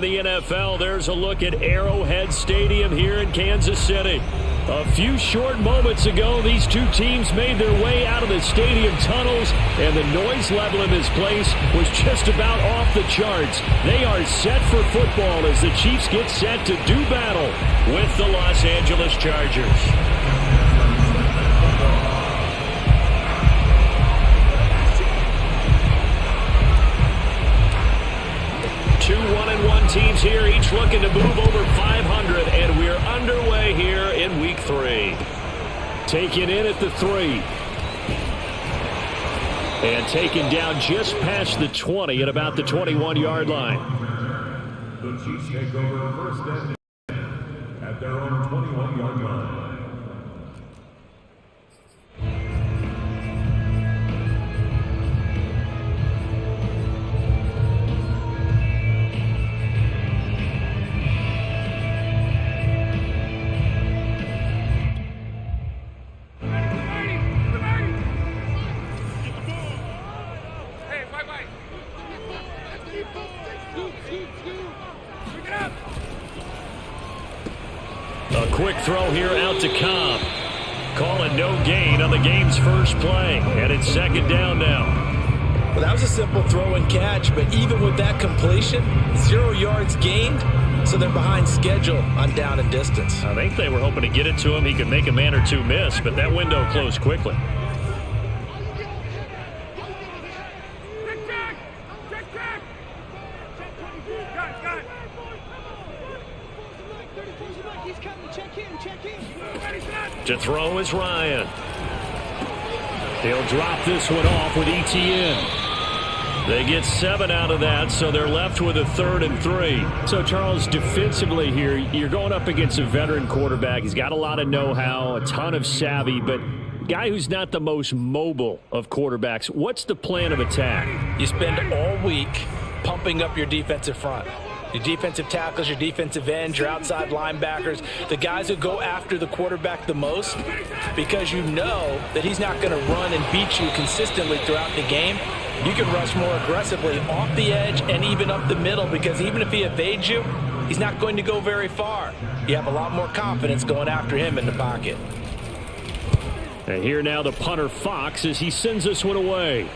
in the NFL, there's a look at Arrowhead Stadium here in Kansas City. A few short moments ago, these two teams made their way out of the stadium tunnels, and the noise level in this place was just about off the charts. They are set for football as the Chiefs get set to do battle with the Los Angeles Chargers. 1-1 teams here, each looking to move over 500, and we're underway here in Week 3. Taken in at the 3. And taken down just past the 20 at about the 21-yard line. The Chiefs take over first and 10 at their own 21-yard line. A quick throw here out to Cobb. Calling no gain on the game's first play. And it's second down now. Well, that was a simple throw and catch, but even with that completion, 0 yards gained, so they're behind schedule on down and distance. I think they were hoping to get it to him. He could make a man or two miss, but that window closed quickly. To throw is Ryan. He'll drop this one off with ETN. They get 7 out of that, so they're left with a 3rd and 3. So, Charles, defensively here, you're going up against a veteran quarterback. He's got a lot of know-how, a ton of savvy, but guy who's not the most mobile of quarterbacks. What's the plan of attack? You spend all week pumping up your defensive front. Your defensive tackles, your defensive ends, your outside linebackers, the guys who go after the quarterback the most, because you know that he's not going to run and beat you consistently throughout the game. You can rush more aggressively off the edge and even up the middle, because even if he evades you, he's not going to go very far. You have a lot more confidence going after him in the pocket. And here now the punter Fox as he sends this one away.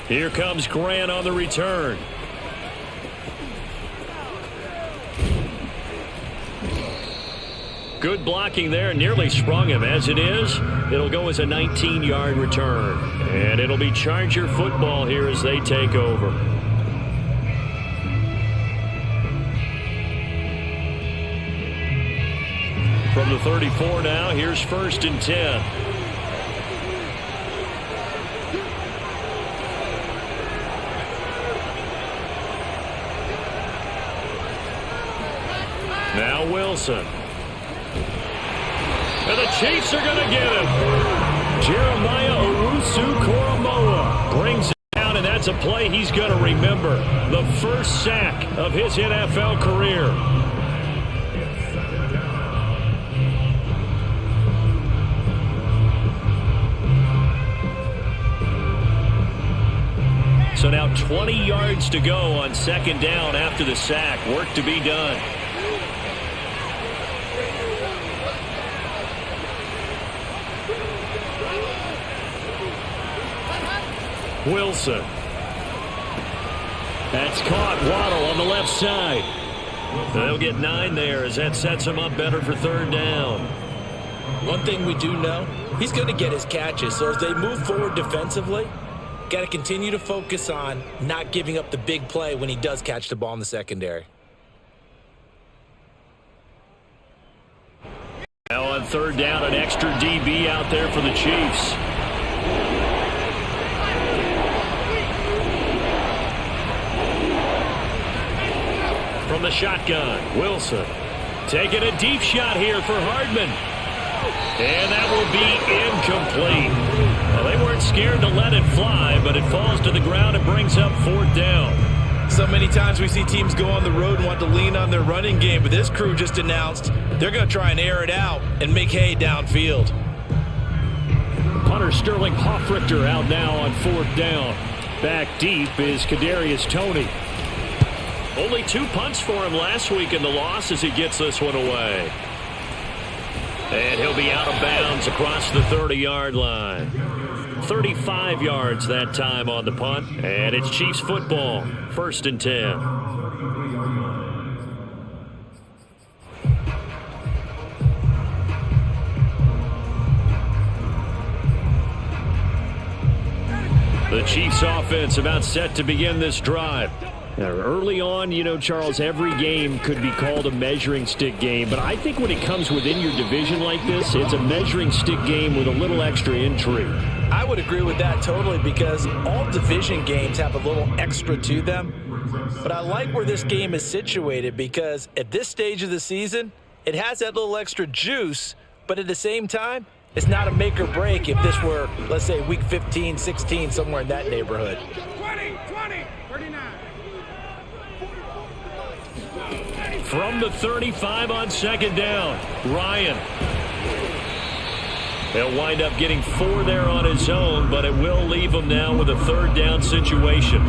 Here comes Grant on the return. Good blocking there, nearly sprung him. As it is, it'll go as a 19-yard return. And it'll be Charger football here as they take over. From the 34 now, here's 1st and 10. Now Wilson. And the Chiefs are going to get him. Jeremiah Owusu-Koramoah brings it down, and that's a play he's going to remember. The first sack of his NFL career. So now 20 yards to go on 2nd down after the sack. Work to be done. Wilson. That's caught. Waddle on the left side. They'll get 9 there as that sets him up better for 3rd down. One thing we do know, he's going to get his catches. So as they move forward defensively, got to continue to focus on not giving up the big play when he does catch the ball in the secondary. Now on 3rd down, an extra DB out there for the Chiefs. From the shotgun, Wilson taking a deep shot here for Hardman. And that will be incomplete. Well, they weren't scared to let it fly, but it falls to the ground and brings up 4th down. So many times we see teams go on the road and want to lean on their running game, but this crew just announced they're going to try and air it out and make hay downfield. Punter Sterling Hoffrichter out now on 4th down. Back deep is Kadarius Toney. Only 2 punts for him last week in the loss as he gets this one away. And he'll be out of bounds across the 30-yard line. 35 yards that time on the punt. And it's Chiefs football. 1st and 10. The Chiefs offense about set to begin this drive. Now, early on, you know, Charles, every game could be called a measuring stick game. But I think when it comes within your division like this, it's a measuring stick game with a little extra intrigue. I would agree with that totally because all division games have a little extra to them. But I like where this game is situated because at this stage of the season, it has that little extra juice. But at the same time, it's not a make or break if this were, let's say, week 15, 16, somewhere in that neighborhood. 20, 39. From the 35 on 2nd down, Ryan. He'll wind up getting 4 there on his own, but it will leave him now with a 3rd down situation.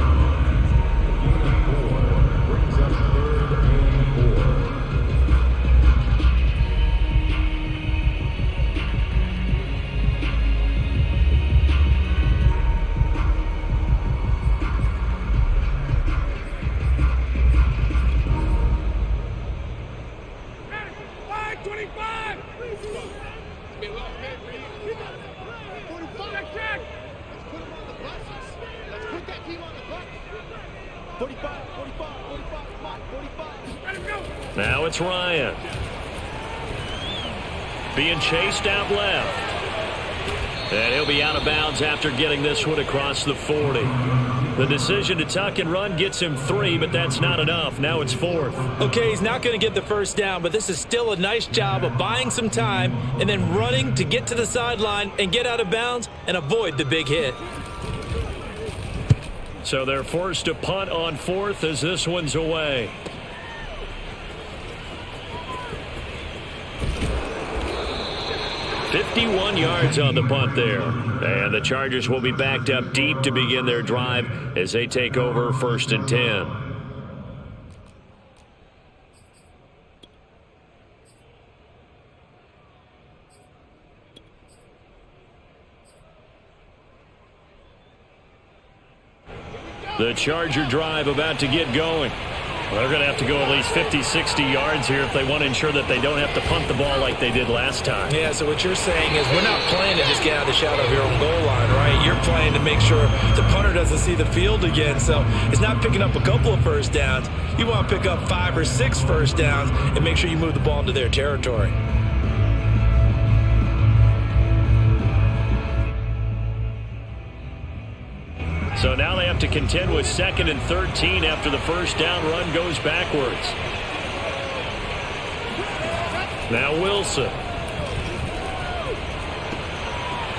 Now it's Ryan. Being chased out left. And he'll be out of bounds after getting this one across the 40. The decision to tuck and run gets him 3, but that's not enough. Now it's 4th. Okay, he's not going to get the 1st down, but this is still a nice job of buying some time and then running to get to the sideline and get out of bounds and avoid the big hit. So they're forced to punt on 4th as this one's away. $51 yards on the punt there. And the Chargers will be backed up deep to begin their drive as they take over 1st and 10. The Charger drive about to get going. Well, they're going to have to go at least 50, 60 yards here if they want to ensure that they don't have to punt the ball like they did last time. Yeah, so what you're saying is we're not playing to just get out of the shadow of your own goal line, right? You're playing to make sure the punter doesn't see the field again. So it's not picking up a couple of 1st downs. You want to pick up 5 or 6 1st downs and make sure you move the ball into their territory. So now they have to contend with 2nd and 13 after the 1st down run goes backwards. Now Wilson.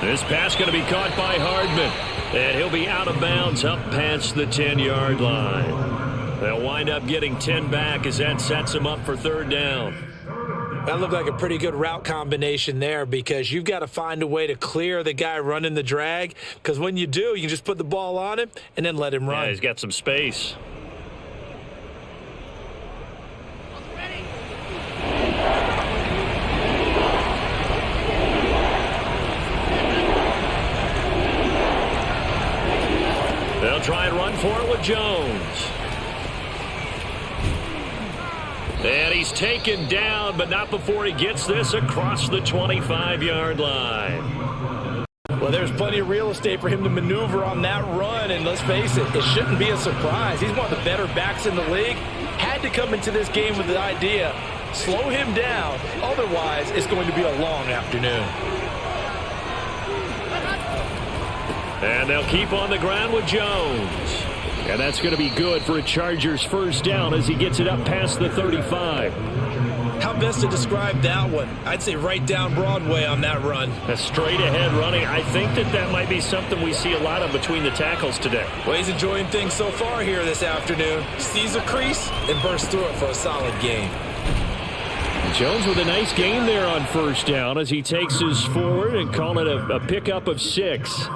This pass going to be caught by Hardman. And he'll be out of bounds up past the 10-yard line. They'll wind up getting 10 back as that sets him up for 3rd down. That looked like a pretty good route combination there because you've got to find a way to clear the guy running the drag because when you do, you can just put the ball on him and then let him run. Yeah, he's got some space. They'll try and run for it with Jones. And he's taken down, but not before he gets this across the 25-yard line. Well, there's plenty of real estate for him to maneuver on that run, and let's face it, it shouldn't be a surprise. He's one of the better backs in the league. Had to come into this game with the idea, slow him down, otherwise it's going to be a long afternoon. And they'll keep on the ground with Jones. And that's going to be good for a Chargers 1st down as he gets it up past the 35. How best to describe that one? I'd say right down Broadway on that run. A straight-ahead running. I think that might be something we see a lot of between the tackles today. Well, he's enjoying things so far here this afternoon. Sees a crease and bursts through it for a solid gain. Jones with a nice gain there on 1st down as he takes his forward and call it a pickup of 6.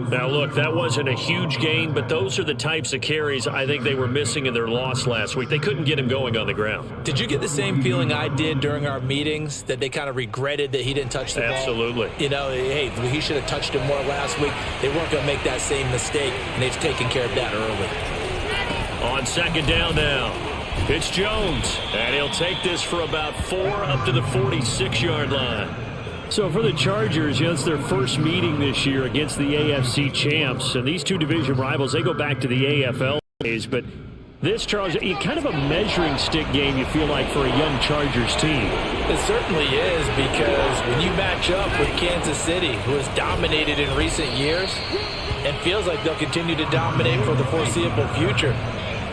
Now, look, that wasn't a huge gain, but those are the types of carries I think they were missing in their loss last week. They couldn't get him going on the ground. Did you get the same feeling I did during our meetings, that they kind of regretted that he didn't touch the ball? Absolutely. You know, hey, he should have touched it more last week. They weren't going to make that same mistake, and they've taken care of that early. On second down now, it's Jones, and he'll take this for about 4 up to the 46-yard line. So for the Chargers, it's their first meeting this year against the AFC champs. And these two division rivals, they go back to the AFL days. But this, Charles, kind of a measuring stick game, you feel like, for a young Chargers team. It certainly is, because when you match up with Kansas City, who has dominated in recent years and feels like they'll continue to dominate for the foreseeable future,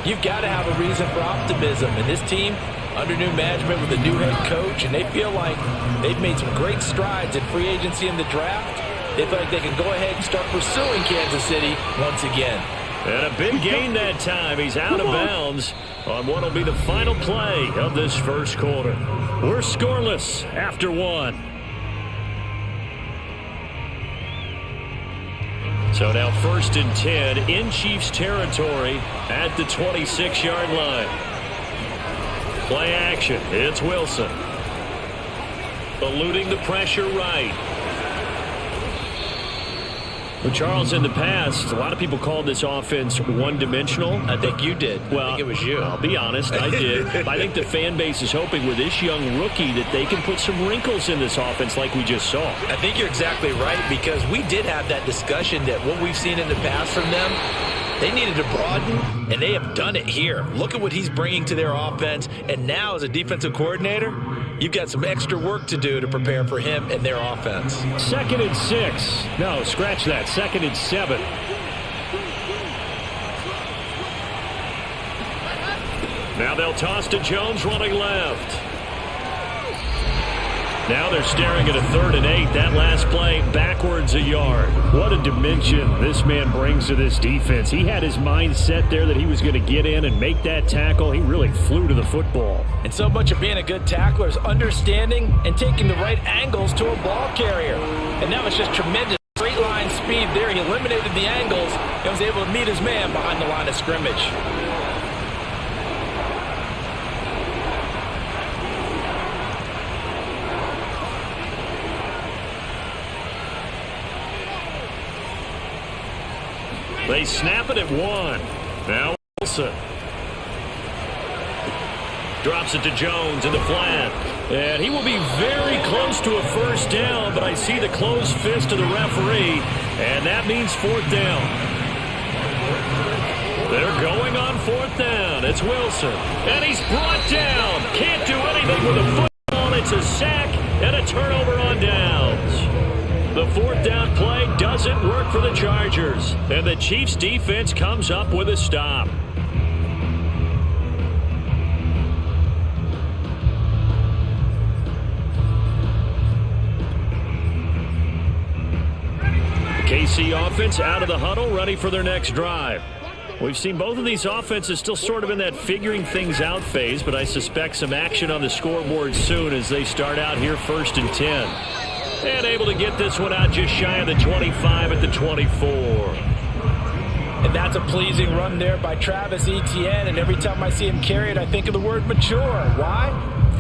you've got to have a reason for optimism. And this team, under new management with a new head coach, and they feel like they've made some great strides in free agency in the draft. They feel like they can go ahead and start pursuing Kansas City once again. And a big gain that time. He's out of bounds on what will be the final play of this first quarter. We're scoreless after 1. So now 1st and 10 in Chiefs territory at the 26-yard line. Play action. It's Wilson. Eluding the pressure right. Well, Charles, in the past, a lot of people called this offense one-dimensional. I think you did. Well, I think it was you. I'll be honest, I did. I think the fan base is hoping with this young rookie that they can put some wrinkles in this offense like we just saw. I think you're exactly right, because we did have that discussion that what we've seen in the past from them, they needed to broaden, and they have done it here. Look at what he's bringing to their offense, and now as a defensive coordinator, you've got some extra work to do to prepare for him and their offense. 2nd and 6. No, scratch that. 2nd and 7. Now they'll toss to Jones running left. Now they're staring at a 3rd and 8. That last play backwards a yard. What a dimension this man brings to this defense. He had his mind set there that he was going to get in and make that tackle. He really flew to the football. And so much of being a good tackler is understanding and taking the right angles to a ball carrier. And that was just tremendous straight line speed there. He eliminated the angles and was able to meet his man behind the line of scrimmage. They snap it at 1. Now Wilson drops it to Jones in the flat. And he will be very close to a first down, but I see the closed fist of the referee, and that means 4th down. They're going on 4th down. It's Wilson, and he's brought down. Can't do anything with a football. It's a sack and a turnover on downs. The 4th down play doesn't work for the Chargers, and the Chiefs defense comes up with a stop. KC offense out of the huddle, ready for their next drive. We've seen both of these offenses still sort of in that figuring things out phase, but I suspect some action on the scoreboard soon as they start out here 1st and 10. And able to get this one out just shy of the 25 at the 24. And that's a pleasing run there by Travis Etienne, and every time I see him carry it, I think of the word mature. Why?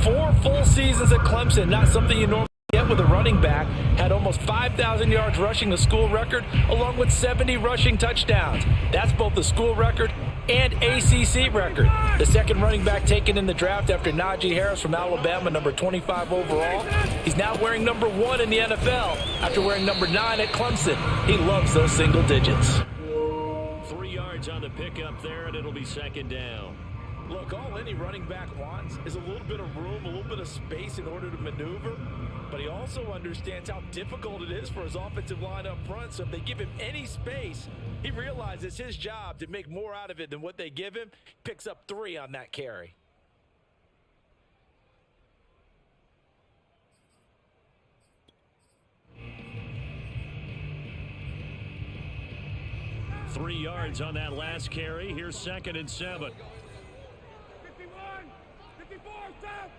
4 full seasons at Clemson, not something you normally get with a running back. Had almost 5,000 yards rushing, the school record, along with 70 rushing touchdowns. That's both the school record and ACC record. The second running back taken in the draft after Najee Harris from Alabama, number 25 overall. He's now wearing number 1 in the NFL after wearing number 9 at Clemson. He loves those single digits. 3 yards on the pickup there, and it'll be 2nd down. Look, all any running back wants is a little bit of room, a little bit of space in order to maneuver. But he also understands how difficult it is for his offensive line up front. So if they give him any space, he realizes it's his job to make more out of it than what they give him. Picks up 3 on that carry. Three yards on that last carry. Here's 2nd and 7. 51, 54, stop.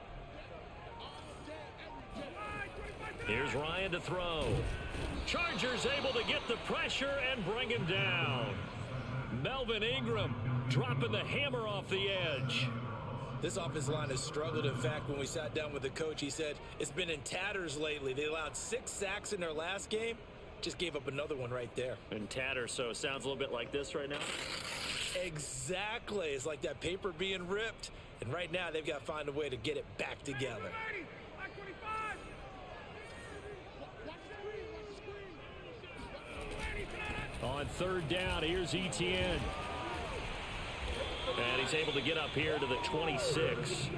Here's Ryan to throw. Chargers able to get the pressure and bring him down. Melvin Ingram dropping the hammer off the edge. This offensive line has struggled. In fact, when we sat down with the coach, he said it's been in tatters lately. They allowed 6 sacks in their last game. Just gave up another one right there. In tatters, so it sounds a little bit like this right now. Exactly. It's like that paper being ripped. And right now, they've got to find a way to get it back together. Back 25. Watch the screen. On third down, here's Etienne. And he's able to get up here to the 26.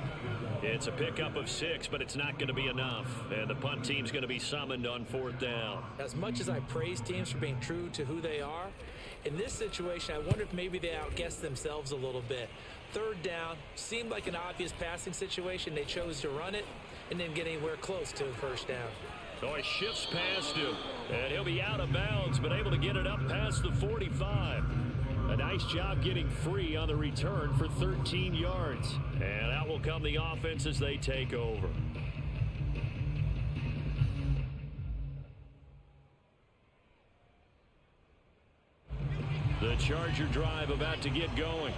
It's a pickup of 6, but it's not going to be enough. And the punt team's going to be summoned on fourth down. As much as I praise teams for being true to who they are, in this situation, I wonder if maybe they outguessed themselves a little bit. Third down seemed like an obvious passing situation. They chose to run it and didn't get anywhere close to the first down. So he shifts past him, and he'll be out of bounds, but able to get it up past the 45. A nice job getting free on the return for 13 yards. And out will come the offense as they take over. The Charger drive about to get going.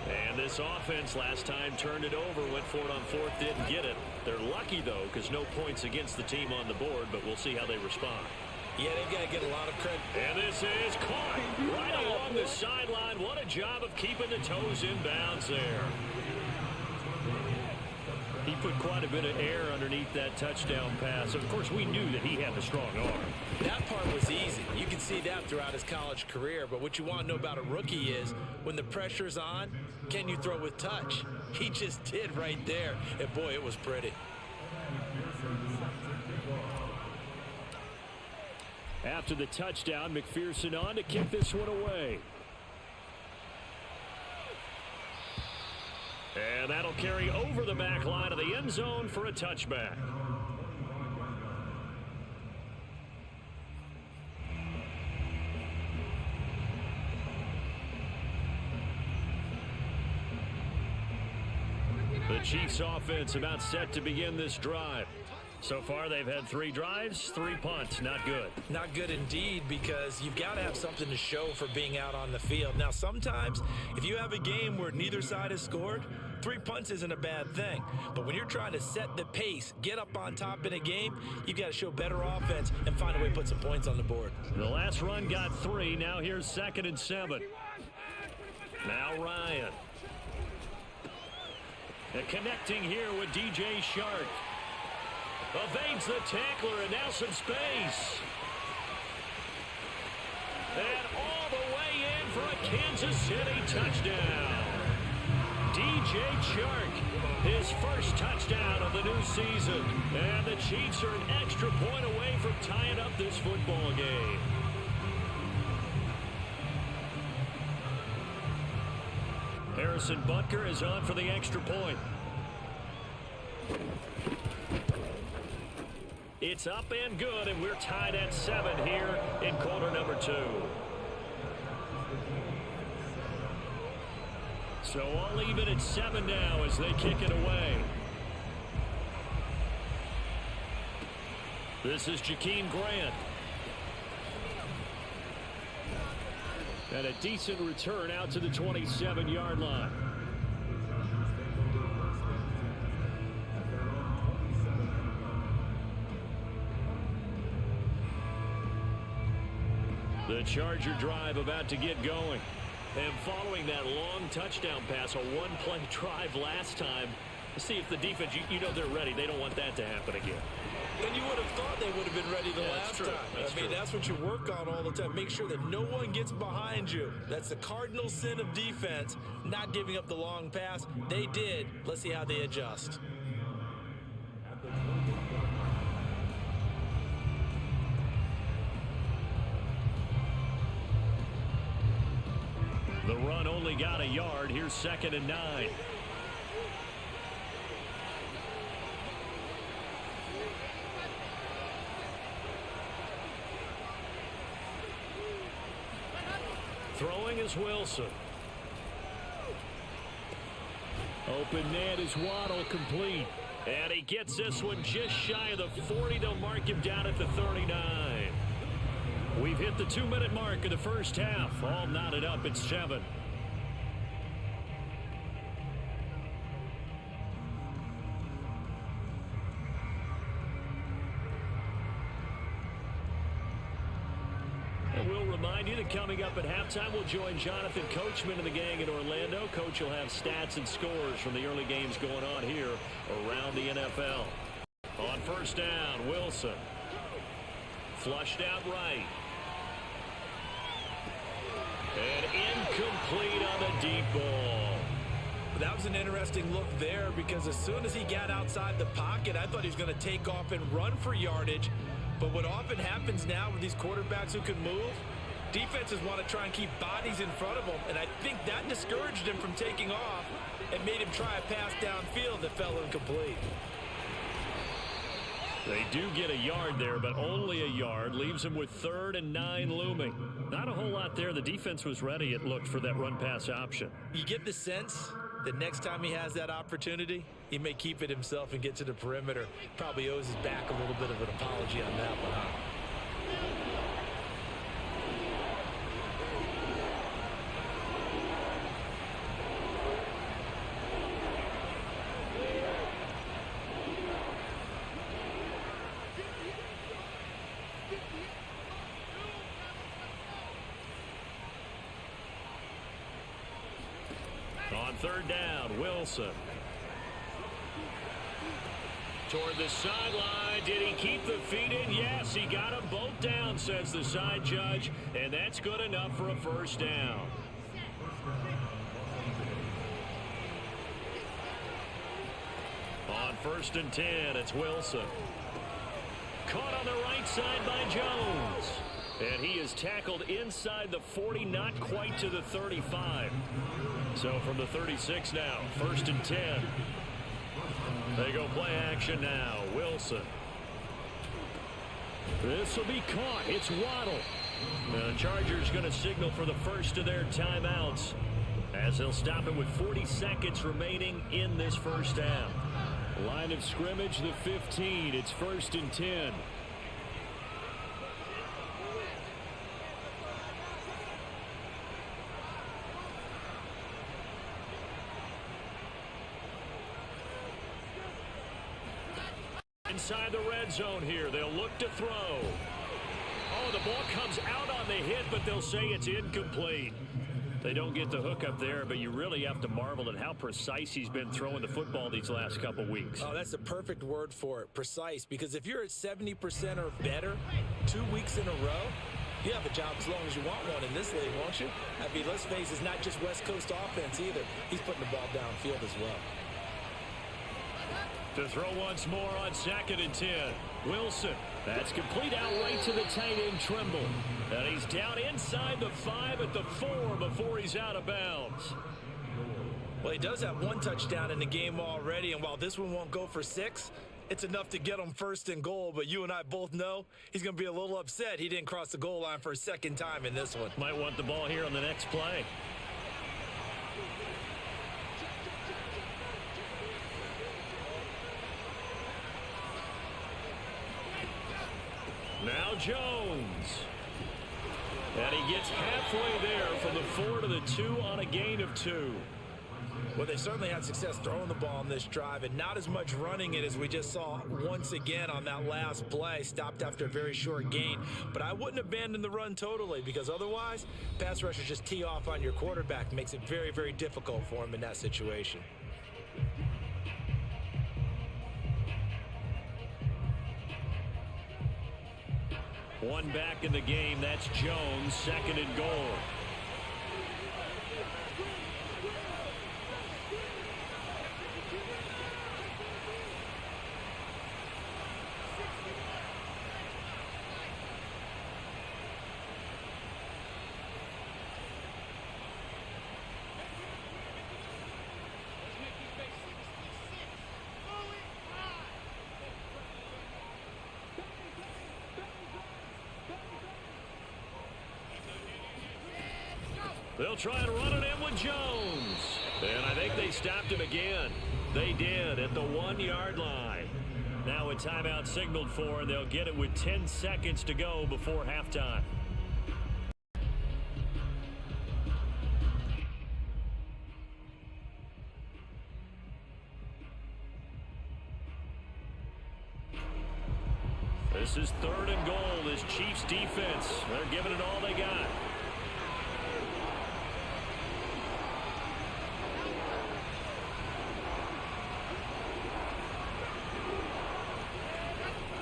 And this offense last time turned it over, went for it on fourth, didn't get it. They're lucky, though, because no points against the team on the board, but we'll see how they respond. Yeah, they've got to get a lot of credit. And this is caught right along the sideline. What a job of keeping the toes in bounds there. He put quite a bit of air underneath that touchdown pass. Of course, we knew that he had the strong arm. That part was easy. You can see that throughout his college career. But what you want to know about a rookie is when the pressure's on, can you throw with touch? He just did right there. And, boy, it was pretty. After the touchdown, McPherson on to kick this one away. And that'll carry over the back line of the end zone for a touchback. The Chiefs offense about set to begin this drive. So far, they've had 3 drives, 3 punts. Not good. Not good indeed, because you've got to have something to show for being out on the field. Now, sometimes, if you have a game where neither side has scored, 3 punts isn't a bad thing. But when you're trying to set the pace, get up on top in a game, you've got to show better offense and find a way to put some points on the board. The last run got 3. Now here's 2nd and 7. Now Ryan. And connecting here with DJ Shark. Evades the tackler and now some space. And all the way in for a Kansas City touchdown. DJ Chark, his first touchdown of the new season. And the Chiefs are an extra point away from tying up this football game. Harrison Butker is on for the extra point. It's up and good, and we're tied at 7 here in quarter number 2. So all even at 7 now as they kick it away. This is Jakeem Grant. And a decent return out to the 27-yard line. The Charger drive about to get going. And following that long touchdown pass, a one-play drive last time, see if the defense, you know they're ready. They don't want that to happen again. And you would have thought they would have been ready the last time. I mean, that's what you work on all the time. Make sure that no one gets behind you. That's the cardinal sin of defense, not giving up the long pass. They did. Let's see how they adjust. The run only got a yard. Here's 2nd and 9. Throwing is Wilson. Open man is Waddle, complete. And he gets this one just shy of the 40. They'll mark him down at the 39. We've hit the 2-minute mark of the first half. All knotted up at 7. And we'll remind you that coming up at halftime, we'll join Jonathan Coachman and the gang in Orlando. Coach will have stats and scores from the early games going on here around the NFL. On first down, Wilson. Flushed out right. And incomplete on the deep ball. That was an interesting look there because as soon as he got outside the pocket, I thought he was going to take off and run for yardage. But what often happens now with these quarterbacks who can move, defenses want to try and keep bodies in front of them, and I think that discouraged him from taking off and made him try a pass downfield that fell incomplete. They do get a yard there, but only a yard. Leaves them with 3rd and 9 looming. Not a whole lot there. The defense was ready, it looked, for that run-pass option. You get the sense that next time he has that opportunity, he may keep it himself and get to the perimeter. Probably owes his back a little bit of an apology on that one, huh? On 3rd down, Wilson. Toward the sideline. Did he keep the feet in? Yes, he got them both down, says the side judge. And that's good enough for a first down. On 1st and 10, it's Wilson. Caught on the right side by Jones. And he is tackled inside the 40, not quite to the 35. So from the 36 now, 1st and 10. They go play action now. Wilson. This will be caught. It's Waddle. The Chargers going to signal for the first of their timeouts as they'll stop it with 40 seconds remaining in this first half. Line of scrimmage, the 15. It's 1st and 10. Inside the red zone here. They'll look to throw. Oh, the ball comes out on the hit, but they'll say it's incomplete. They don't get the hook up there, but you really have to marvel at how precise he's been throwing the football these last couple weeks. Oh, that's the perfect word for it, precise, because if you're at 70% or better 2 weeks in a row, you have a job as long as you want one in this league, won't you? I mean, let's face it, it's not just West Coast offense either. He's putting the ball downfield as well. To throw once more on 2nd and 10. Wilson. That's complete out right to the tight end, Trimble. And he's down inside the 5 at the 4 before he's out of bounds. Well, he does have 1 touchdown in the game already, and while this one won't go for 6, it's enough to get him 1st and goal. But you and I both know he's going to be a little upset he didn't cross the goal line for a 2nd time in this one. Might want the ball here on the next play. Now Jones. And he gets halfway there from the 4 to the 2 on a gain of 2. Well, they certainly had success throwing the ball on this drive and not as much running it as we just saw once again on that last play. Stopped after a very short gain. But I wouldn't abandon the run totally because otherwise, pass rushers just tee off on your quarterback. Makes it very, very difficult for him in that situation. One back in the game. That's Jones. 2nd and goal. They'll try and run it in with Jones. And I think they stopped him again. They did at the 1-yard line. Now a timeout signaled for, and they'll get it with 10 seconds to go before halftime. This is 3rd and goal. This Chiefs defense, they're giving it all they got.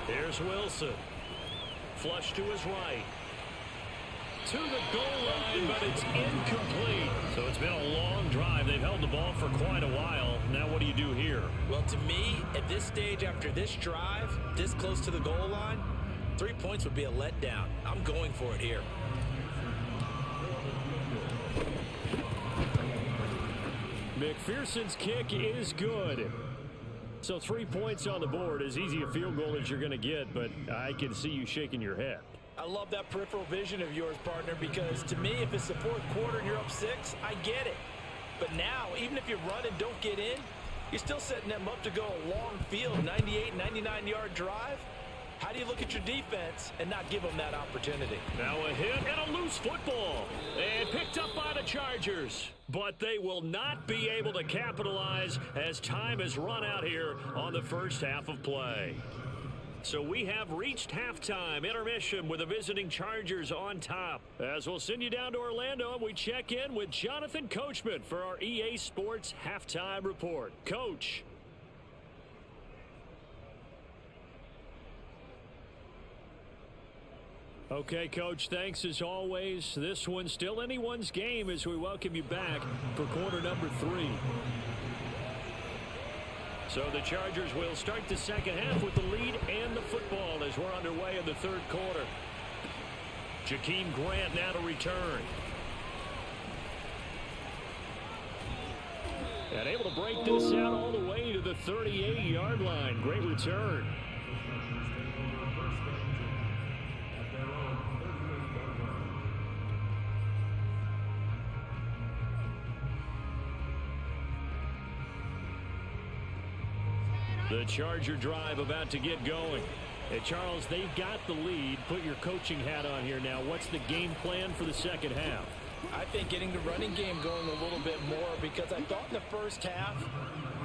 Here's Wilson. Flush to his right. To the goal line, but it's incomplete. So it's been a long drive. They've held the ball for quite a while. Now what do you do here? Well, to me, at this stage, after this drive, this close to the goal line, 3 points would be a letdown. I'm going for it here. McPherson's kick is good. So 3 points on the board, as easy a field goal as you're going to get, but I can see you shaking your head. I love that peripheral vision of yours, partner, because to me, if it's the 4th quarter and you're up 6, I get it. But now, even if you run and don't get in, you're still setting them up to go a long field, 98, 99-yard drive. How do you look at your defense and not give them that opportunity? Now a hit and a loose football. And picked up by the Chargers. But they will not be able to capitalize as time has run out here on the first half of play. So we have reached halftime intermission with the visiting Chargers on top. As we'll send you down to Orlando and we check in with Jonathan Coachman for our EA Sports Halftime Report. Coach. Okay, Coach, thanks as always. This one's still anyone's game as we welcome you back for quarter number 3. So the Chargers will start the second half with the lead and the football as we're underway in the 3rd quarter. Jakeem Grant now to return. And able to break this out all the way to the 38-yard line. Great return. The Charger drive about to get going. Hey, Charles, they've got the lead. Put your coaching hat on here now. What's the game plan for the second half? I think getting the running game going a little bit more, because I thought in the first half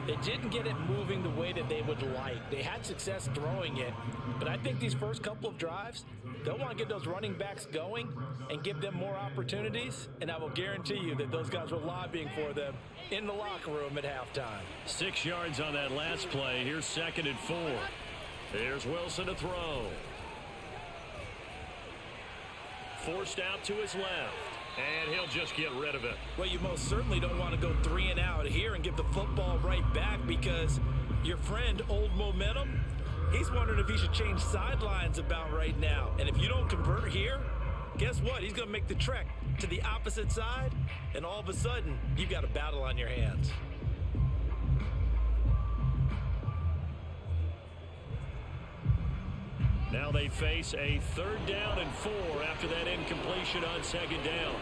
they didn't get it moving the way that they would like. They had success throwing it, but I think these first couple of drives, they'll want to get those running backs going and give them more opportunities, and I will guarantee you that those guys were lobbying for them in the locker room at halftime. 6 yards on that last play. Here's 2nd and 4. Here's Wilson to throw. Forced out to his left. And he'll just get rid of it. Well, you most certainly don't want to go 3 and out here and give the football right back, because your friend, Old Momentum, he's wondering if he should change sidelines about right now. And if you don't convert here, guess what? He's going to make the trek to the opposite side, and all of a sudden, you've got a battle on your hands. Now they face a 3rd down and 4 after that incompletion on 2nd down.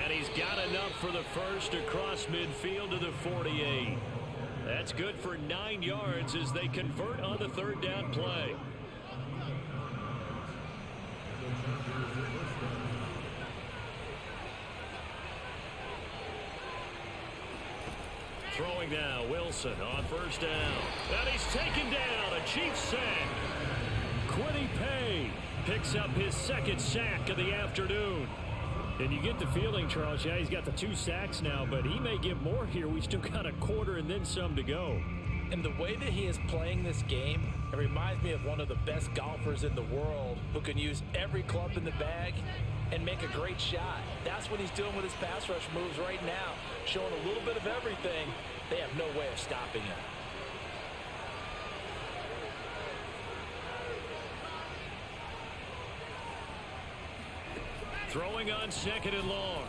And he's got enough for the first across midfield to the 48. That's good for 9 yards as they convert on the 3rd down play. Throwing now, Wilson on 1st down. And he's taken down, a Chiefs sack. Kwity Paye picks up his 2nd sack of the afternoon. And you get the feeling, Charles, yeah, he's got the 2 sacks now, but he may get more here. We still got a quarter and then some to go. And the way that he is playing this game, it reminds me of one of the best golfers in the world who can use every club in the bag and make a great shot. That's what he's doing with his pass rush moves right now, showing a little bit of everything. They have no way of stopping him. Throwing on 2nd and long.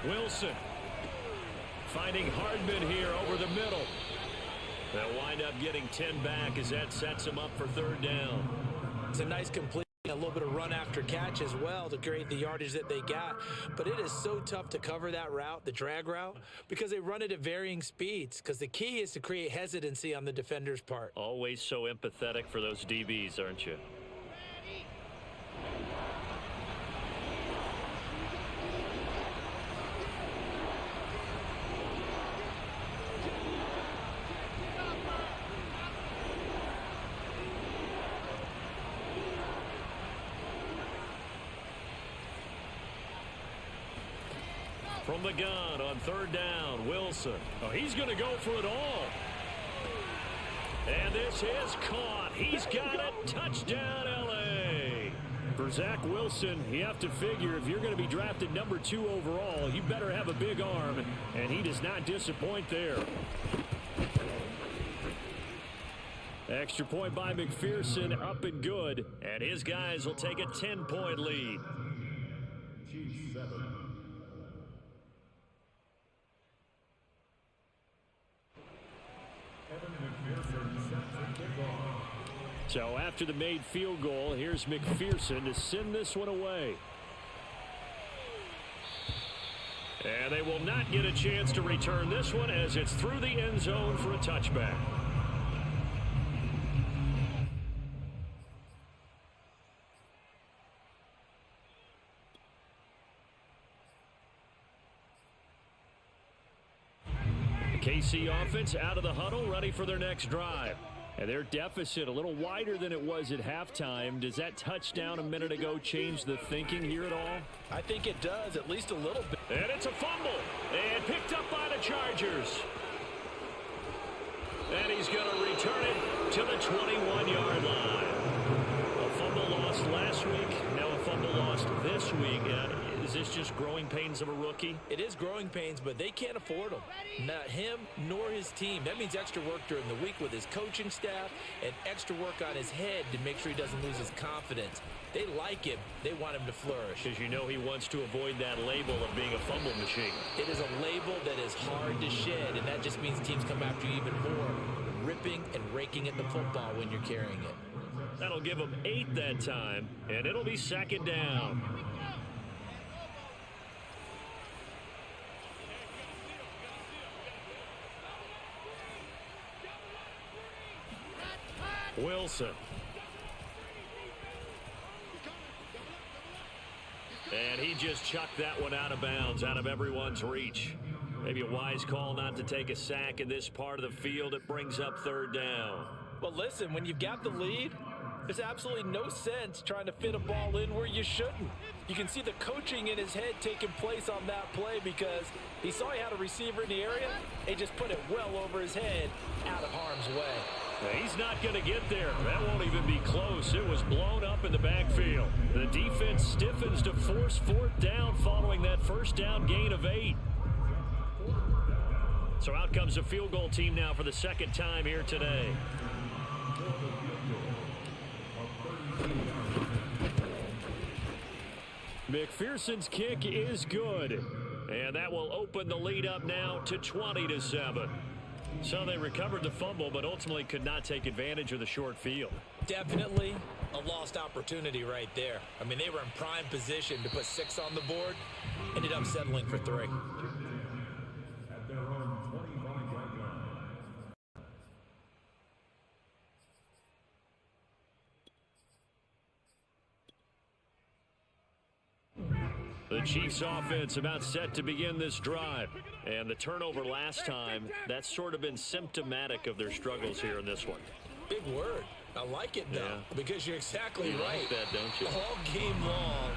Wilson finding Hardman here over the middle. They'll wind up getting 10 back as that sets them up for 3rd down. It's a nice complete. A little bit of run after catch as well to create the yardage that they got. But it is so tough to cover that route, the drag route, because they run it at varying speeds. Because the key is to create hesitancy on the defender's part. Always so empathetic for those DBs, aren't you? From the gun on third down, Wilson. Oh, he's going to go for it all. And this is caught. He's got it. Touchdown, L.A. For Zach Wilson, you have to figure if you're going to be drafted number 2 overall, you better have a big arm, and he does not disappoint there. Extra point by McPherson, up and good, and his guys will take a 10-point lead. Chiefs 7. Evan McPherson sets the kickoff. So after the made field goal, here's McPherson to send this one away. And they will not get a chance to return this one as it's through the end zone for a touchback. KC offense out of the huddle, ready for their next drive. And their deficit a little wider than it was at halftime. Does that touchdown a minute ago change the thinking here at all? I think it does, at least a little bit. And it's a fumble. And picked up by the Chargers. And he's going to return it to the 21-yard line. A fumble lost last week, now a fumble lost this week. Is this just growing pains of a rookie? It is growing pains, but they can't afford them. Not him nor his team. That means extra work during the week with his coaching staff and extra work on his head to make sure he doesn't lose his confidence. They like him. They want him to flourish. Because you know he wants to avoid that label of being a fumble machine. It is a label that is hard to shed, and that just means teams come after you even more, ripping and raking at the football when you're carrying it. That'll give him 8 that time, and it'll be second down. Wilson. And he just chucked that one out of bounds, out of everyone's reach. Maybe a wise call not to take a sack in this part of the field. It brings up third down. Well, listen, when you've got the lead, there's absolutely no sense trying to fit a ball in where you shouldn't. You can see the coaching in his head taking place on that play because he saw he had a receiver in the area. He just put it well over his head, out of harm's way. He's not going to get there. That won't even be close. It was blown up in the backfield. The defense stiffens to force fourth down following that first down gain of 8. So out comes the field goal team now for the second time here today. McPherson's kick is good. And that will open the lead up now to 20-7. So they recovered the fumble, but ultimately could not take advantage of the short field. Definitely a lost opportunity right there. I mean, they were in prime position to put 6 on the board, ended up settling for 3. At their own 25-yard line. The Chiefs offense about set to begin this drive. And the turnover last time, that's sort of been symptomatic of their struggles here in this one. Big word. I like it, though, because you're exactly You right. like that, don't you? All game long,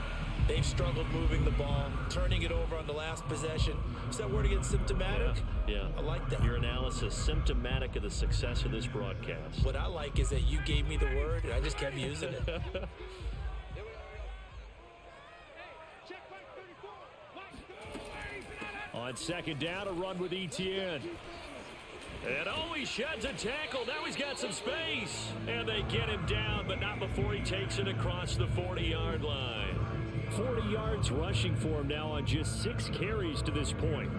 they've struggled moving the ball, turning it over on the last possession. Is that word again, symptomatic? Yeah. I like that. Your analysis, symptomatic of the success of this broadcast. What I like is that you gave me the word, and I just kept using it. On second down, a run with Etienne. And he sheds a tackle. Now he's got some space. And they get him down, but not before he takes it across the 40-yard line. 40 yards rushing for him now on just 6 carries to this point.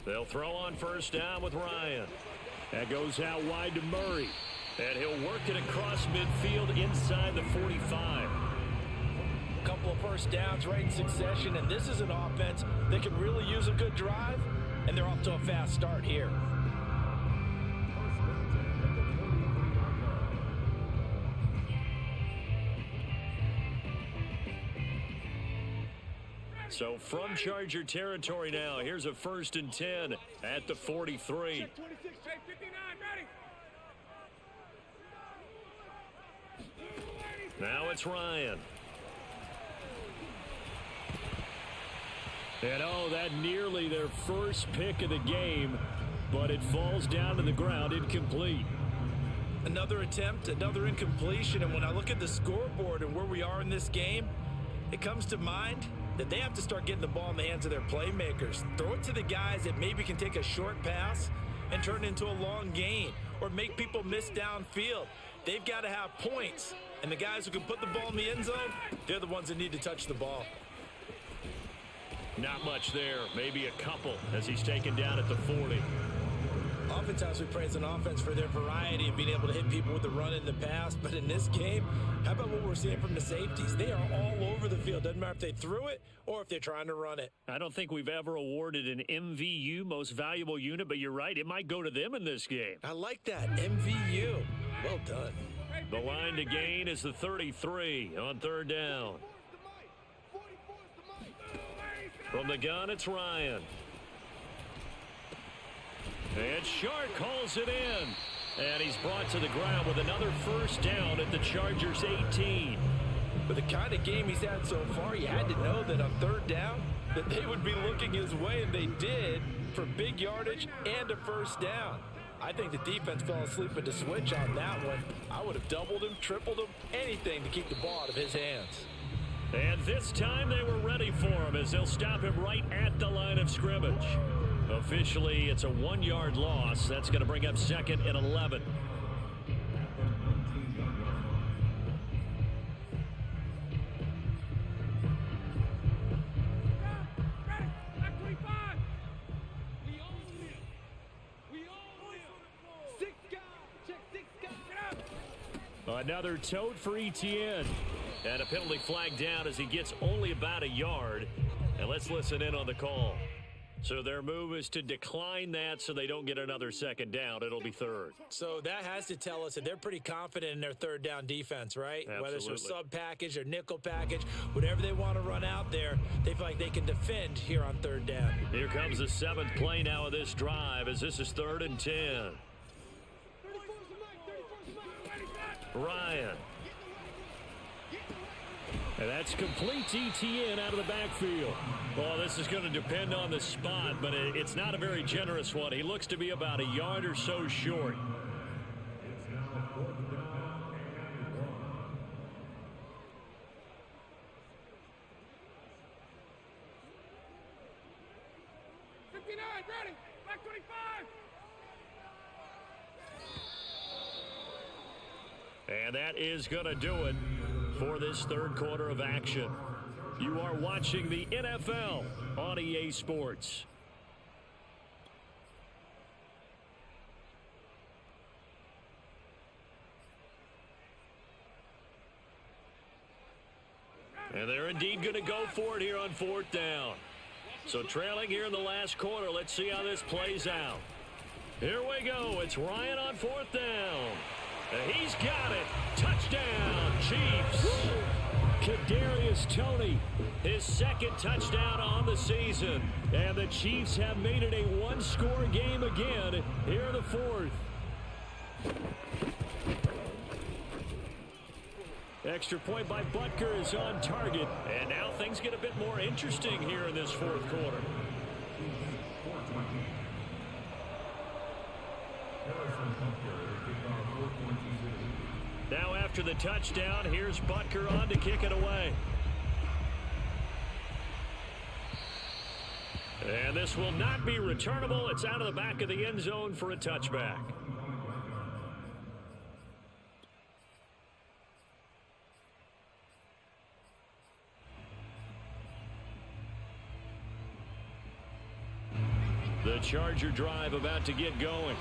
They'll throw on first down with Ryan. That goes out wide to Murray. And he'll work it across midfield inside the 45. A couple of first downs right in succession, and this is an offense that can really use a good drive, and they're off to a fast start here. So from Charger territory now, here's a 1st and 10 at the 43. Check 26, hey, 59, ready. Now it's Ryan. And that nearly their first pick of the game, but it falls down to the ground incomplete. Another attempt, another incompletion, and when I look at the scoreboard and where we are in this game, it comes to mind that they have to start getting the ball in the hands of their playmakers. Throw it to the guys that maybe can take a short pass and turn it into a long gain or make people miss downfield. They've got to have points, and the guys who can put the ball in the end zone, they're the ones that need to touch the ball. Not much there, maybe a couple as he's taken down at the 40. Oftentimes we praise an offense for their variety of being able to hit people with the run in the pass, but in this game, how about what we're seeing from the safeties? They are all over the field. Doesn't matter if they threw it or if they're trying to run it. I don't think we've ever awarded an MVU, most valuable unit, but you're right, it might go to them in this game. I like that, MVU. Well done. The line to gain is the 33 on third down. From the gun, it's Ryan. And Shark calls it in. And he's brought to the ground with another first down at the Chargers' 18. With the kind of game he's had so far, you had to know that on third down that they would be looking his way, and they did, for big yardage and a first down. I think the defense fell asleep at the switch on that one. I would have doubled him, tripled him, anything to keep the ball out of his hands. And this time they were ready for him as they'll stop him right at the line of scrimmage. Officially, it's a 1-yard loss. That's going to bring up second and 11. Another tote for Etienne. And a penalty flag down as he gets only about a yard. And let's listen in on the call. So their move is to decline that so they don't get another second down. It'll be third. So that has to tell us that they're pretty confident in their third down defense, right? Absolutely. Whether it's a sub package or nickel package, whatever they want to run out there, they feel like they can defend here on third down. Here comes the 7th play now of this drive as this is 3rd and 10. Ryan. And that's complete to Etienne out of the backfield. Well, this is going to depend on the spot, but it's not a very generous one. He looks to be about a yard or so short. It's now 4th down and 1. Ready, back 25. And that is going to do it for this third quarter of action. You are watching the NFL on EA Sports. And they're indeed going to go for it here on 4th down. So trailing here in the last quarter, let's see how this plays out. Here we go. It's Ryan on 4th down. And he's got it. Touchdown, Chiefs. Kadarius Toney, his 2nd touchdown on the season. And the Chiefs have made it a one-score game again here in the 4th. Extra point by Butker is on target. And now things get a bit more interesting here in this 4th quarter. Now after the touchdown, here's Butker on to kick it away. And this will not be returnable. It's out of the back of the end zone for a touchback. The Charger drive about to get going.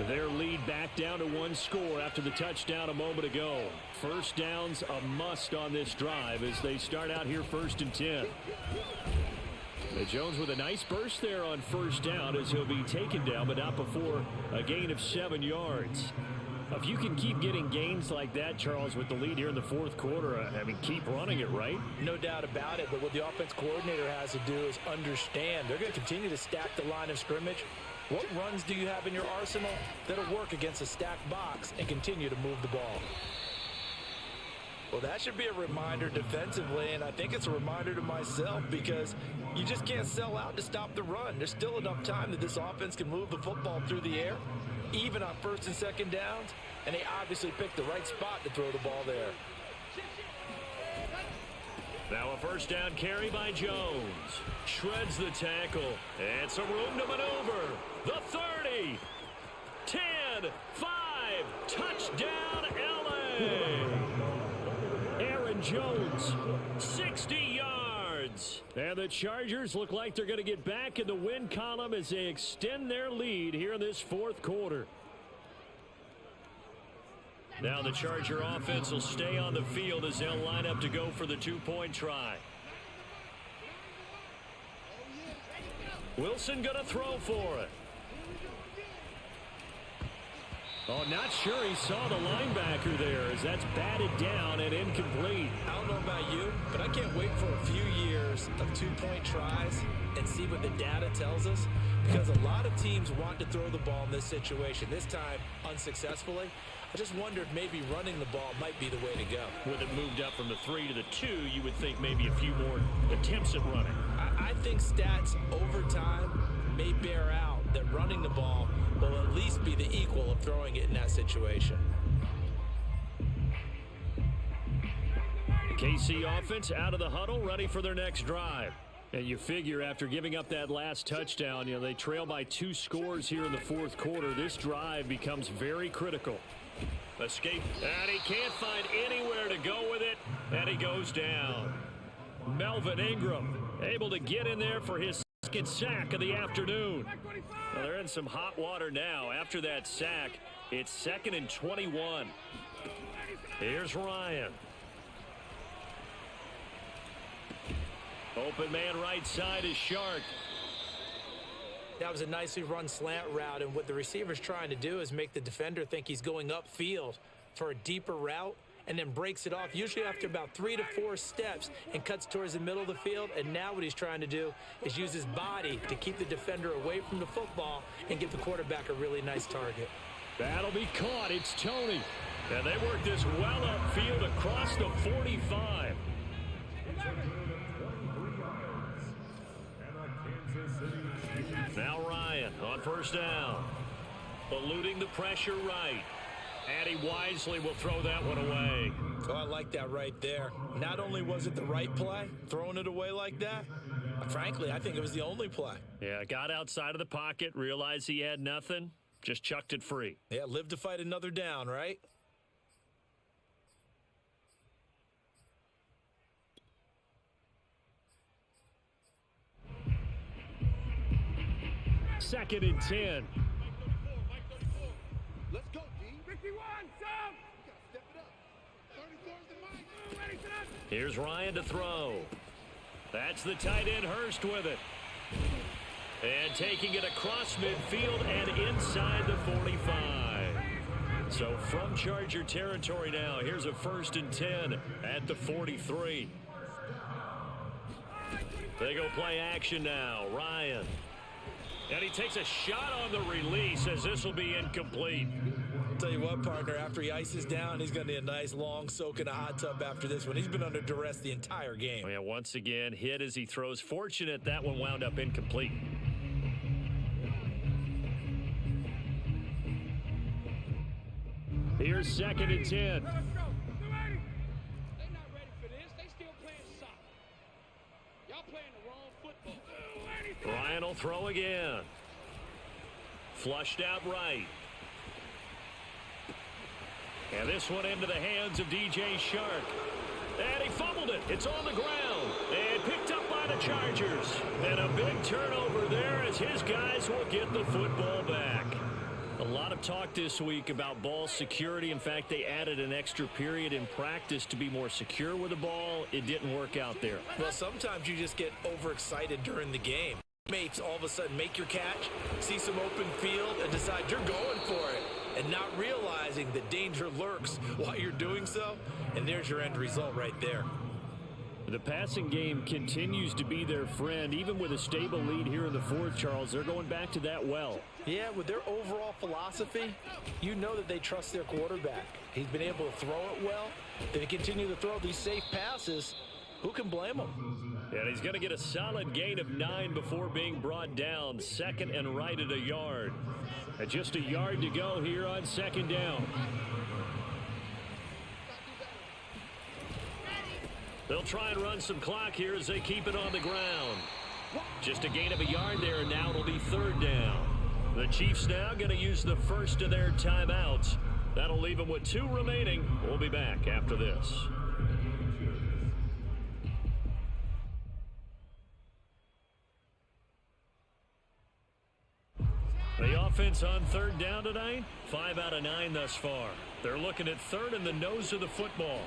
Their lead back down to 1 score after the touchdown a moment ago. First down's a must on this drive as they start out here 1st and 10. Jones with a nice burst there on 1st down as he'll be taken down, but not before a gain of 7 yards. If you can keep getting gains like that, Charles, with the lead here in the 4th quarter, I mean, keep running it, right? No doubt about it, but what the offense coordinator has to do is understand. They're going to continue to stack the line of scrimmage. What runs do you have in your arsenal that'll work against a stacked box and continue to move the ball? Well, that should be a reminder defensively, and I think it's a reminder to myself because you just can't sell out to stop the run. There's still enough time that this offense can move the football through the air, even on first and second downs, and they obviously picked the right spot to throw the ball there. Now a first down carry by Jones. Shreds the tackle, and some room to maneuver. The 30, 10, 5, touchdown LA! Aaron Jones, 60 yards. And the Chargers look like they're going to get back in the win column as they extend their lead here in this fourth quarter. Now the Charger offense will stay on the field as they'll line up to go for the two-point try. Wilson going to throw for it. Oh, not sure he saw the linebacker there as that's batted down and incomplete. I don't know about you, but I can't wait for a few years of two-point tries and see what the data tells us, because a lot of teams want to throw the ball in this situation, this time unsuccessfully. I just wonder if maybe running the ball might be the way to go. With it moved up from the 3 to the 2, you would think maybe a few more attempts at running. I think stats over time may bear out that running the ball will at least be the equal of throwing it in that situation. KC offense out of the huddle, ready for their next drive. And you figure after giving up that last touchdown, they trail by 2 scores here in the fourth quarter. This drive becomes very critical. Escape, and he can't find anywhere to go with it, and he goes down. Melvin Ingram able to get in there for his second sack of the afternoon. Well, they're in some hot water now. After that sack, it's 2nd and 21. Here's Ryan. Open man right side is Shark. That was a nicely run slant route, and what the receiver's trying to do is make the defender think he's going upfield for a deeper route and then breaks it off, usually after about 3 to 4 steps, and cuts towards the middle of the field. And now what he's trying to do is use his body to keep the defender away from the football and give the quarterback a really nice target. That'll be caught. It's Tony. And they work this well upfield across the 45. Now Ryan on first down. Eluding the pressure right. And he wisely will throw that one away. Oh, I like that right there. Not only was it the right play, throwing it away like that, frankly, I think it was the only play. Yeah, got outside of the pocket, realized he had nothing, just chucked it free. Yeah, live to fight another down, right? Second and 10. Let's go, D. 51, Sam. You gotta step it up. 34's the mic. Ready, set. Here's Ryan to throw. That's the tight end Hurst with it. And taking it across midfield and inside the 45. So from Charger territory now, here's a 1st and 10 at the 43. They go play action now. Ryan. And he takes a shot on the release as this will be incomplete. I'll tell you what, partner, after he ices down, he's going to need a nice long soak in a hot tub after this one. He's been under duress the entire game. Oh, yeah, once again, hit as he throws. Fortunate that one wound up incomplete. Here's 2nd and 10. Let's go. They're ready. They're not ready for this. They still playing soccer. Y'all playing the wrong football. Ryan will throw again. Flushed out right. And this one into the hands of DJ Shark. And he fumbled it. It's on the ground. And picked up by the Chargers. And a big turnover there as his guys will get the football back. A lot of talk this week about ball security. In fact, they added an extra period in practice to be more secure with the ball. It didn't work out there. Well, sometimes you just get overexcited during the game. Mates all of a sudden make your catch, see some open field, and decide you're going for it, and not realizing that danger lurks while you're doing so, and there's your end result right there. The passing game continues to be their friend. Even with a stable lead here in the fourth, Charles, they're going back to that well. Yeah, with their overall philosophy, you know that they trust their quarterback. He's been able to throw it well. They continue to throw these safe passes. Who can blame him? And he's going to get a solid gain of 9 before being brought down. Second and right at a yard. And just a yard to go here on second down. They'll try and run some clock here as they keep it on the ground. Just a gain of a yard there, and now it'll be third down. The Chiefs now going to use the first of their timeouts. That'll leave them with 2 remaining. We'll be back after this. The offense on third down tonight, 5 out of 9 thus far. They're looking at third in the nose of the football.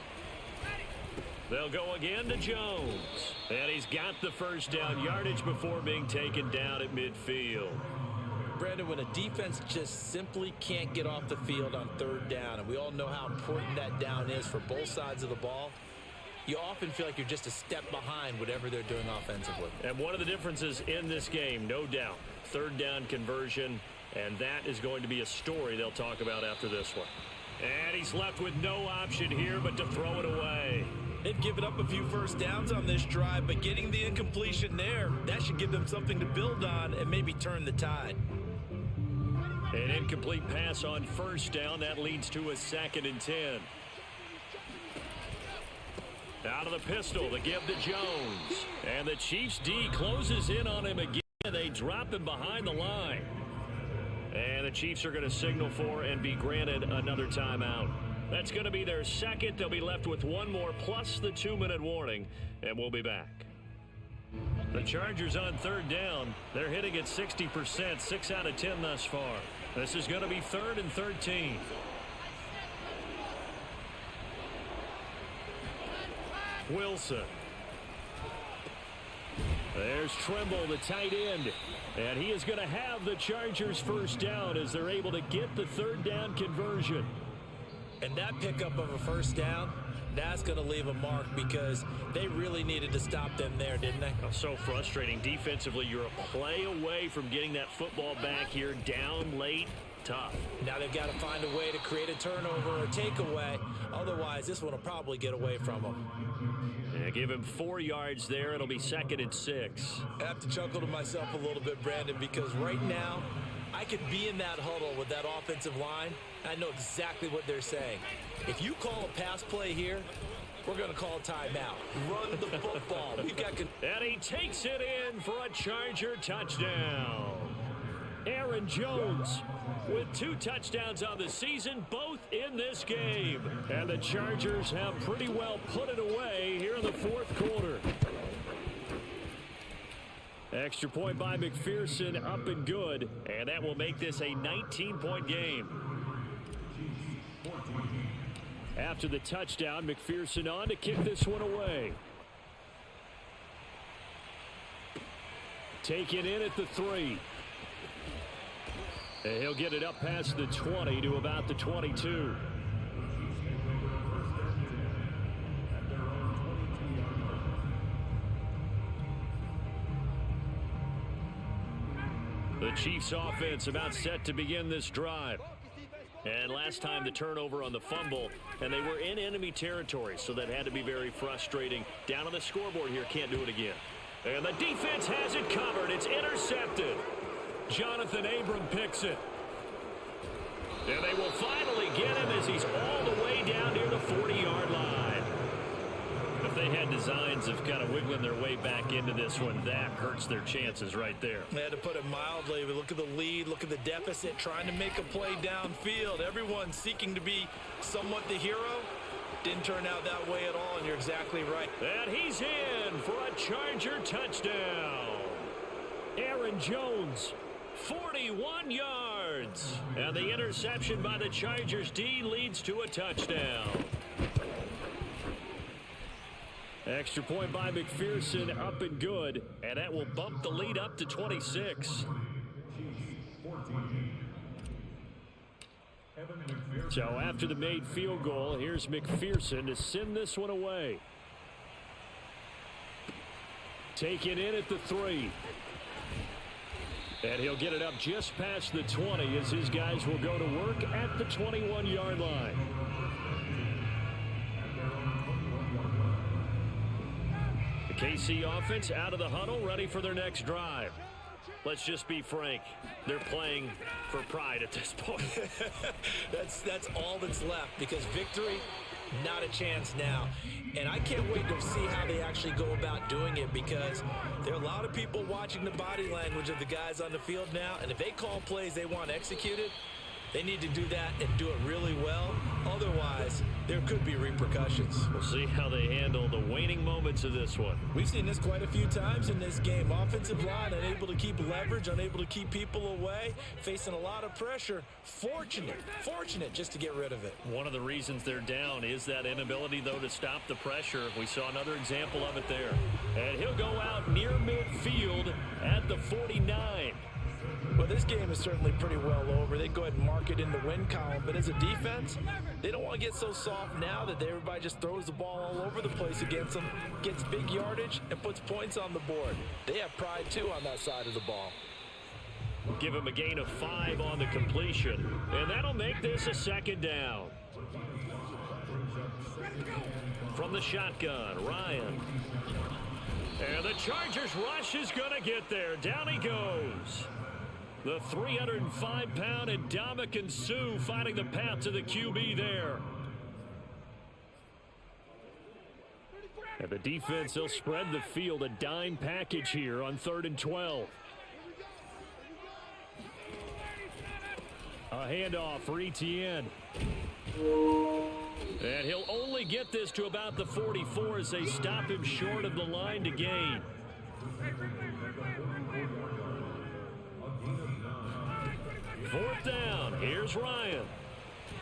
They'll go again to Jones. And he's got the first down yardage before being taken down at midfield. Brandon, when a defense just simply can't get off the field on third down, and we all know how important that down is for both sides of the ball, you often feel like you're just a step behind whatever they're doing offensively. And one of the differences in this game, no doubt, third down conversion, and that is going to be a story they'll talk about after this one. And he's left with no option here but to throw it away. They've given up a few first downs on this drive, but getting the incompletion there, that should give them something to build on and maybe turn the tide. An incomplete pass on first down. That leads to a 2nd and 10. Out of the pistol to give to Jones. And the Chiefs D closes in on him again. They drop him behind the line. And the Chiefs are going to signal for and be granted another timeout. That's going to be their second. They'll be left with 1 more plus the 2-minute warning. And we'll be back. The Chargers on third down. They're hitting at 60%, 6 out of 10 thus far. This is going to be 3rd and 13. Wilson. There's Trimble, the tight end. And he is going to have the Chargers first down as they're able to get the third down conversion. And that pickup of a first down, that's going to leave a mark because they really needed to stop them there, didn't they? Oh, so frustrating. Defensively, you're a play away from getting that football back here, down late. Tough. Now they've got to find a way to create a turnover or takeaway. Otherwise, this one will probably get away from them. Yeah, give him 4 yards there. It'll be 2nd and 6. I have to chuckle to myself a little bit, Brandon, because right now, I could be in that huddle with that offensive line. I know exactly what they're saying. If you call a pass play here, we're going to call a timeout. Run the football. We've got. And he takes it in for a Charger touchdown. Aaron Jones with 2 touchdowns on the season, both in this game. And the Chargers have pretty well put it away here in the fourth quarter. Extra point by McPherson, up and good. And that will make this a 19-point game. After the touchdown, McPherson on to kick this one away. Taken in at the 3. And he'll get it up past the 20 to about the 22. The Chiefs offense about set to begin this drive. And last time the turnover on the fumble, and they were in enemy territory, so that had to be very frustrating. Down on the scoreboard here, can't do it again. And the defense has it covered. It's intercepted. Jonathan Abram picks it. And they will finally get him as he's all the way down near the 40-yard line. If they had designs of kind of wiggling their way back into this one, that hurts their chances right there. They had to put it mildly. We look at the lead, look at the deficit, trying to make a play downfield. Everyone seeking to be somewhat the hero. Didn't turn out that way at all, and you're exactly right. And he's in for a Charger touchdown. Aaron Jones, 41 yards. And the interception by the Chargers D leads to a touchdown. Extra point by McPherson, up and good. And that will bump the lead up to 26. So after the made field goal, here's McPherson to send this one away. Taken in at the 3. And he'll get it up just past the 20 as his guys will go to work at the 21-yard line. The KC offense out of the huddle, ready for their next drive. Let's just be frank. They're playing for pride at this point. That's all that's left, because victory, not a chance now. And I can't wait to see how they actually go about doing it, because there are a lot of people watching the body language of the guys on the field now, and if they call plays they want executed, they need to do that and do it really well. Otherwise, there could be repercussions. We'll see how they handle the waning moments of this one. We've seen this quite a few times in this game. Offensive line unable to keep leverage, unable to keep people away, facing a lot of pressure. Fortunate just to get rid of it. One of the reasons they're down is that inability, though, to stop the pressure. We saw another example of it there. And he'll go out near midfield at the 49. Well, this game is certainly pretty well over. They go ahead and mark it in the win column. But as a defense, they don't want to get so soft now that everybody just throws the ball all over the place against them, gets big yardage, and puts points on the board. They have pride, too, on that side of the ball. Give him a gain of 5 on the completion. And that'll make this a 2nd down. From the shotgun, Ryan. And the Chargers rush is going to get there. Down he goes. The 305-pound Ndamukong Suh finding the path to the QB there. And the defense, they'll spread the field, a dime package here on 3rd and 12. A handoff for Etienne. And he'll only get this to about the 44 as they stop him short of the line to gain. Fourth down. Here's Ryan.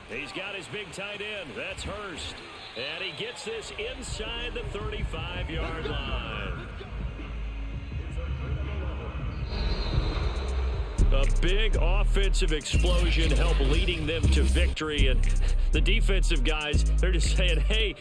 He's got his big tight end. That's Hurst. And he gets this inside the 35-yard line. A big offensive explosion helped leading them to victory. And the defensive guys, they're just saying, hey,